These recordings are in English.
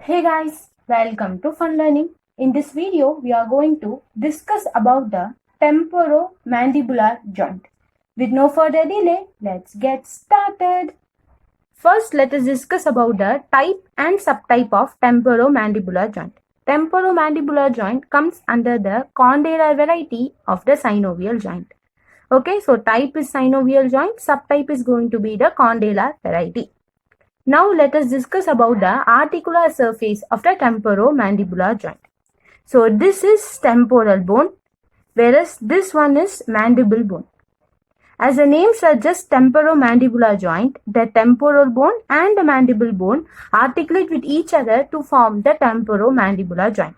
Hey guys, welcome to Fun Learning. In this video, we are going to discuss about the temporomandibular joint. With no further delay, let's get started. First, let us discuss about the type and subtype of temporomandibular joint. Temporomandibular joint comes under the condylar variety of the synovial joint. Okay, so type is synovial joint, subtype is going to be the condylar variety. Now let us discuss about the articular surface of the temporomandibular joint. So this is temporal bone, whereas this one is mandible bone. As the name suggests, temporomandibular joint, the temporal bone and the mandible bone articulate with each other to form the temporomandibular joint.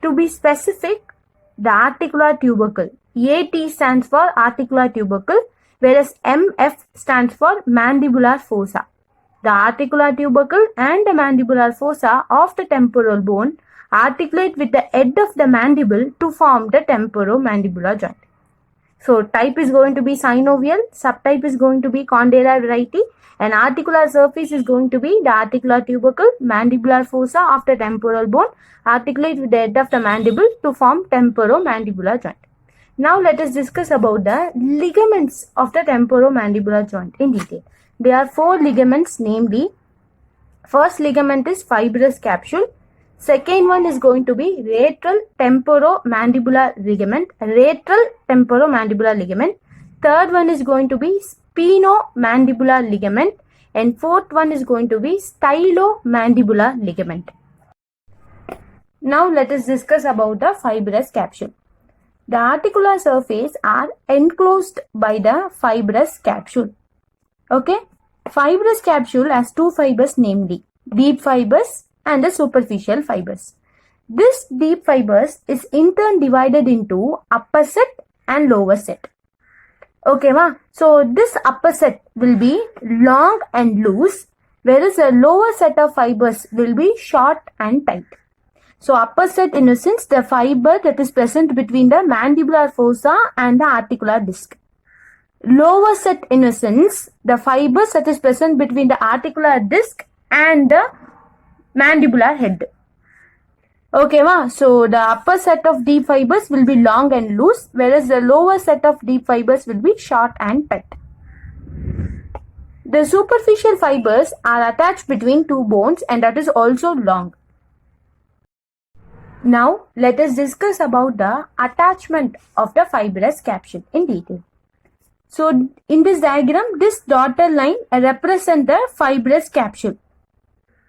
To be specific, the articular tubercle, AT stands for articular tubercle, whereas MF stands for mandibular fossa. The articular tubercle and the mandibular fossa of the temporal bone articulate with the head of the mandible to form the temporomandibular joint. So type is going to be synovial, subtype is going to be condylar variety, and articular surface is going to be the articular tubercle, mandibular fossa of the temporal bone articulate with the head of the mandible to form temporomandibular joint. Now let us discuss about the ligaments of the temporomandibular joint in detail. There are four ligaments, namely, first ligament is fibrous capsule, second one is going to be lateral temporomandibular ligament, third one is going to be spinomandibular ligament, and fourth one is going to be stylomandibular ligament. Now let us discuss about the fibrous capsule. The articular surface are enclosed by the fibrous capsule. Okay, fibrous capsule has two fibers, namely deep fibers and the superficial fibers. This deep fibers is in turn divided into upper set and lower set. Okay, so this upper set will be long and loose, whereas the lower set of fibers will be short and tight. So upper set, in a sense, the fiber that is present between the mandibular fossa and the articular disc. Lower set, in a sense, the fibers that is present between the articular disc and the mandibular head. Okay, so the upper set of deep fibers will be long and loose, whereas the lower set of deep fibers will be short and tight. The superficial fibers are attached between two bones, and that is also long. Now let us discuss about the attachment of the fibrous capsule in detail. So in this diagram, this dotted line represents the fibrous capsule.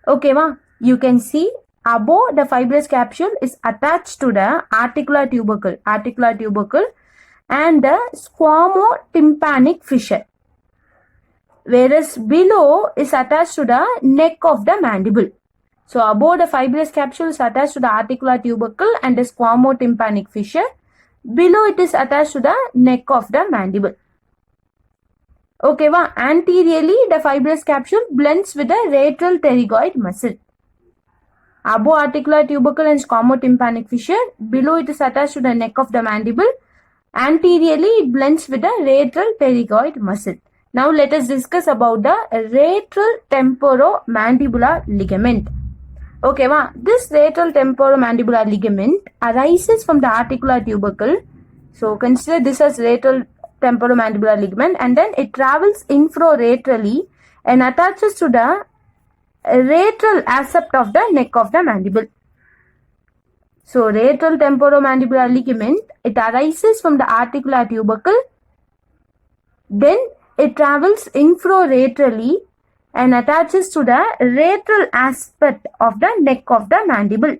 Okay, you can see above the fibrous capsule is attached to the articular tubercle and the squamotympanic fissure, whereas below is attached to the neck of the mandible. So above the fibrous capsule is attached to the articular tubercle and the squamotympanic fissure. Below it is attached to the neck of the mandible. Okay, anteriorly the fibrous capsule blends with the lateral pterygoid muscle. Above articular tubercle and squamotympanic fissure, below it is attached to the neck of the mandible. Anteriorly it blends with the lateral pterygoid muscle. Now let us discuss about the lateral temporomandibular ligament. Okay, this lateral temporomandibular ligament arises from the articular tubercle. So consider this as lateral temporomandibular ligament, and then it travels infralaterally and attaches to the lateral accept of the neck of the mandible. So lateral temporomandibular ligament, it arises from the articular tubercle, then it travels infralaterally and attaches to the lateral aspect of the neck of the mandible.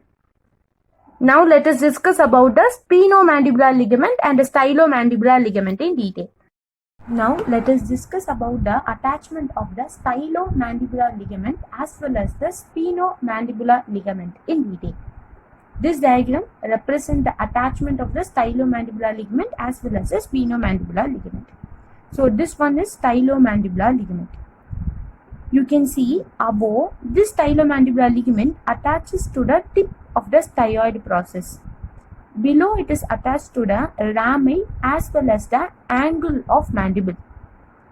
Now let us discuss about the spinomandibular ligament and the stylomandibular ligament in detail. Now let us discuss about the attachment of the stylomandibular ligament as well as the spinomandibular ligament in detail. This diagram represents the attachment of the stylomandibular ligament as well as the spinomandibular ligament. So this one is stylomandibular ligament. You can see above, this stylomandibular ligament attaches to the tip of the styloid process. Below it is attached to the rami as well as the angle of mandible.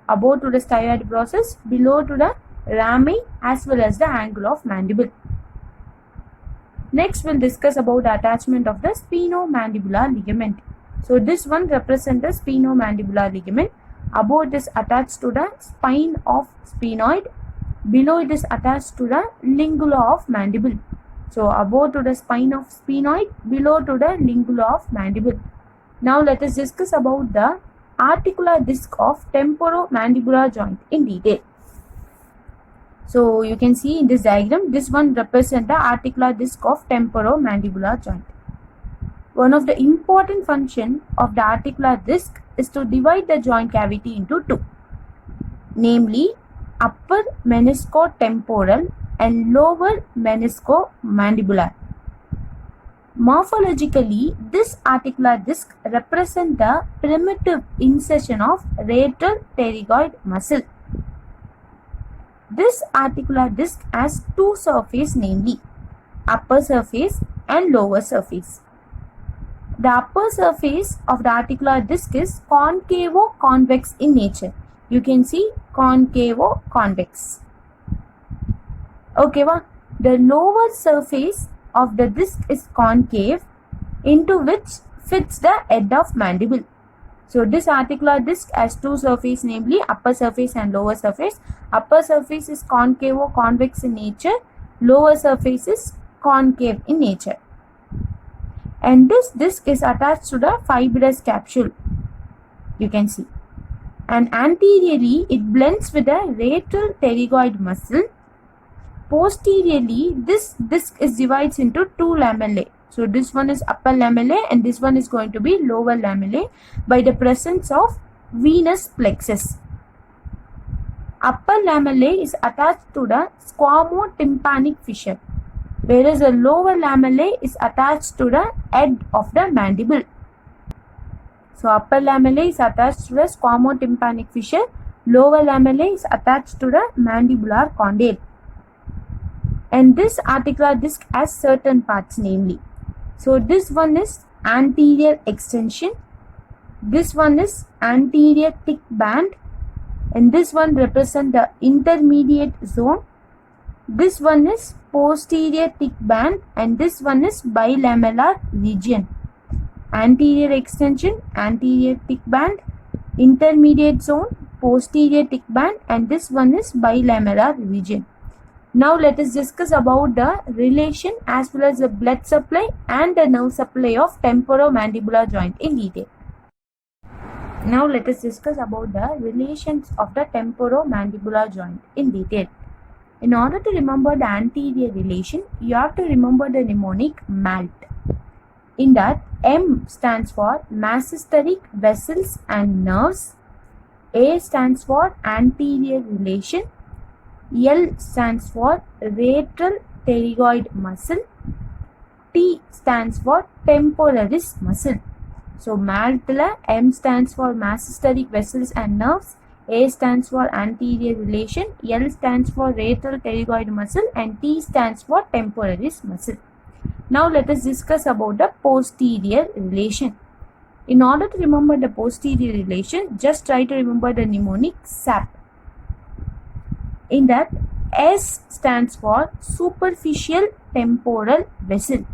Above to the styloid process, below to the rami as well as the angle of mandible. Next, we'll discuss about the attachment of the sphenomandibular ligament. So this one represents the sphenomandibular ligament. Above it is attached to the spine of sphenoid. Below it is attached to the lingula of mandible. So above to the spine of sphenoid, below to the lingula of mandible. Now let us discuss about the articular disc of temporomandibular joint in detail. So you can see in this diagram, this one represents the articular disc of temporomandibular joint. One of the important functions of the articular disc is to divide the joint cavity into two, namely upper meniscotemporal and lower meniscomandibular. Morphologically, this articular disc represents the primitive insertion of radial pterygoid muscle. This articular disc has two surfaces, namely upper surface and lower surface. The upper surface of the articular disc is concavo-convex in nature. You can see concavo-convex. Okay, the lower surface of the disc is concave, into which fits the head of mandible. So this articular disc has two surfaces, namely upper surface and lower surface. Upper surface is concavo-convex in nature. Lower surface is concave in nature. And this disc is attached to the fibrous capsule. You can see. And anteriorly, it blends with the radial pterygoid muscle. Posteriorly, this disc is divided into two lamellae. So this one is upper lamellae and this one is going to be lower lamellae by the presence of venous plexus. Upper lamellae is attached to the squamotympanic fissure, whereas the lower lamellae is attached to the head of the mandible. So upper lamellae is attached to the squamotympanic fissure, lower lamellae is attached to the mandibular condyle. And this articular disc has certain parts, namely. So this one is anterior extension, this one is anterior thick band, and this one represents the intermediate zone. This one is posterior thick band and this one is bilamellar region. Anterior extension, anterior thick band, intermediate zone, posterior thick band, and this one is bilamellar region. Now let us discuss about the relation as well as the blood supply and the nerve supply of temporomandibular joint in detail. Now let us discuss about the relations of the temporomandibular joint in detail. In order to remember the anterior relation, you have to remember the mnemonic MALT. In that, M stands for masseteric vessels and nerves, A stands for anterior relation, L stands for radial pterygoid muscle, T stands for temporalis muscle. So MALT-la M stands for masseteric vessels and nerves, A stands for anterior relation, L stands for radial pterygoid muscle, and T stands for temporalis muscle. Now let us discuss about the posterior relation. In order to remember the posterior relation, just try to remember the mnemonic SAP. In that, S stands for superficial temporal vessel.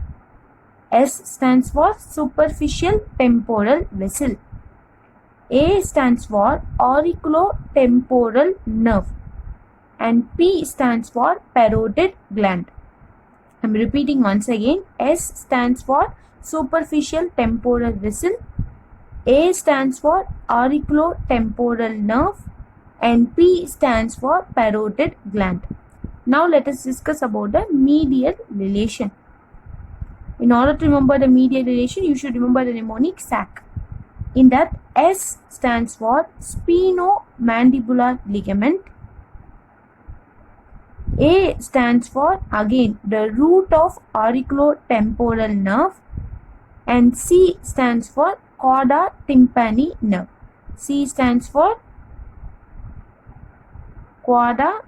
S stands for superficial temporal vessel. A stands for auriculotemporal nerve. And P stands for parotid gland. I am repeating once again. S stands for superficial temporal vessel. A stands for auriculotemporal nerve. And P stands for parotid gland. Now let us discuss about the medial relation. In order to remember the medial relation, you should remember the mnemonic SAC. In that, S stands for sphenomandibular ligament. A stands for, again, the root of auriculotemporal nerve. And C stands for cauda tympani nerve. C stands for cauda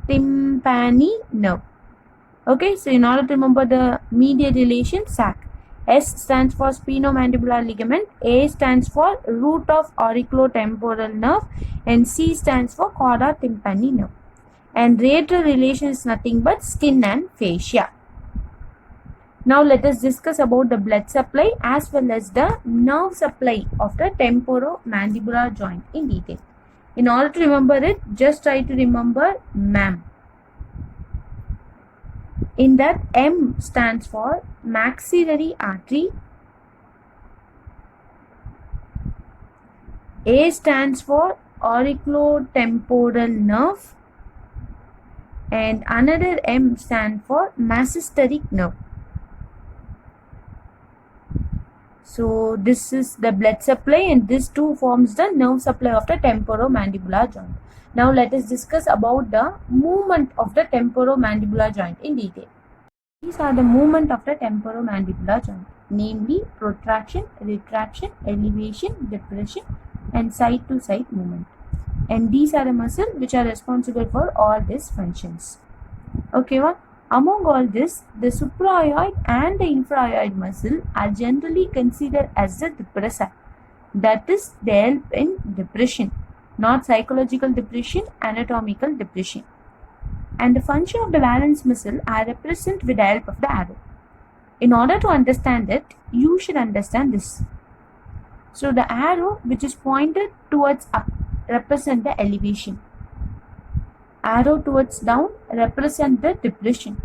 tympani nerve. Okay, so in order to remember the medial relation, SAC. S stands for sphenomandibular ligament, A stands for root of auriculotemporal nerve, and C stands for cauda tympani nerve. And radial relation is nothing but skin and fascia. Now let us discuss about the blood supply as well as the nerve supply of the temporomandibular joint in detail. In order to remember it, just try to remember MAM. In that, M stands for maxillary artery, A stands for auriculotemporal nerve, and another M stands for masseteric nerve. So this is the blood supply, and this too forms the nerve supply of the temporomandibular joint. Now let us discuss about the movement of the temporomandibular joint in detail. These are the movement of the temporomandibular joint, namely protraction, retraction, elevation, depression, and side to side movement. And these are the muscles which are responsible for all these functions. Okay, among all this, the supraoid and the infraoid muscle are generally considered as the depressor. That is, they help in depression, not psychological depression, anatomical depression. And the function of the valence muscle are represented with the help of the arrow. In order to understand it, you should understand this. So the arrow which is pointed towards up represent the elevation. Arrow towards down represent the depression.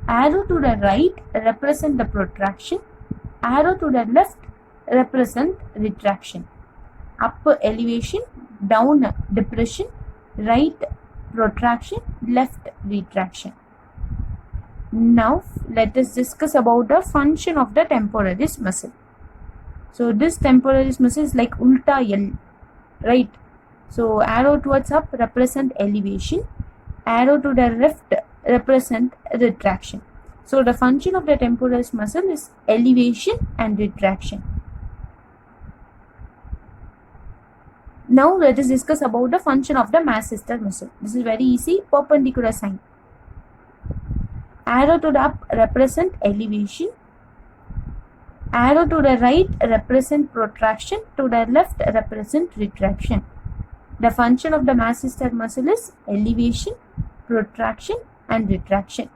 Arrow to the right represent the protraction. Arrow to the left represent retraction. Up elevation, down depression, right protraction, left retraction. Now let us discuss about the function of the temporalis muscle. So this temporalis muscle is like ulta L, right? So arrow towards up represent elevation, arrow to the left represent retraction. So the function of the temporalis muscle is elevation and retraction. Now let us discuss about the function of the masseter muscle. This is very easy, perpendicular sign. Arrow to the up represent elevation, arrow to the right represent protraction, to the left represent retraction. The function of the masseter muscle is elevation, protraction and retraction.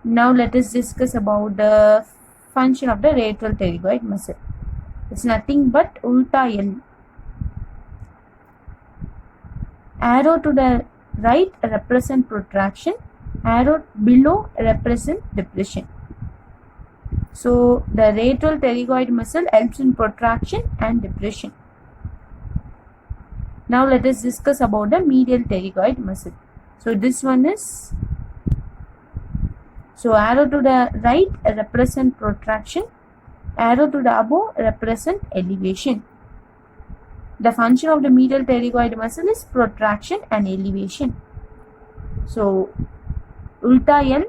Now let us discuss about the function of the radial pterygoid muscle. It's nothing but ulta L. Arrow to the right represent protraction, arrow below represent depression. So the radial pterygoid muscle helps in protraction and depression. Now let us discuss about the medial pterygoid muscle. So this one is, so arrow to the right represent protraction, arrow to the above represent elevation. The function of the medial pterygoid muscle is protraction and elevation. So ulta L,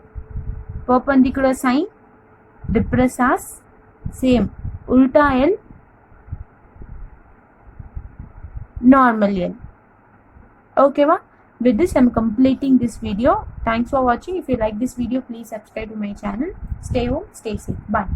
perpendicular sign, depressors, same, ulta L, normal L. Okay, with this I am completing this video. Thanks for watching. If you like this video, please subscribe to my channel. Stay home, stay safe. Bye.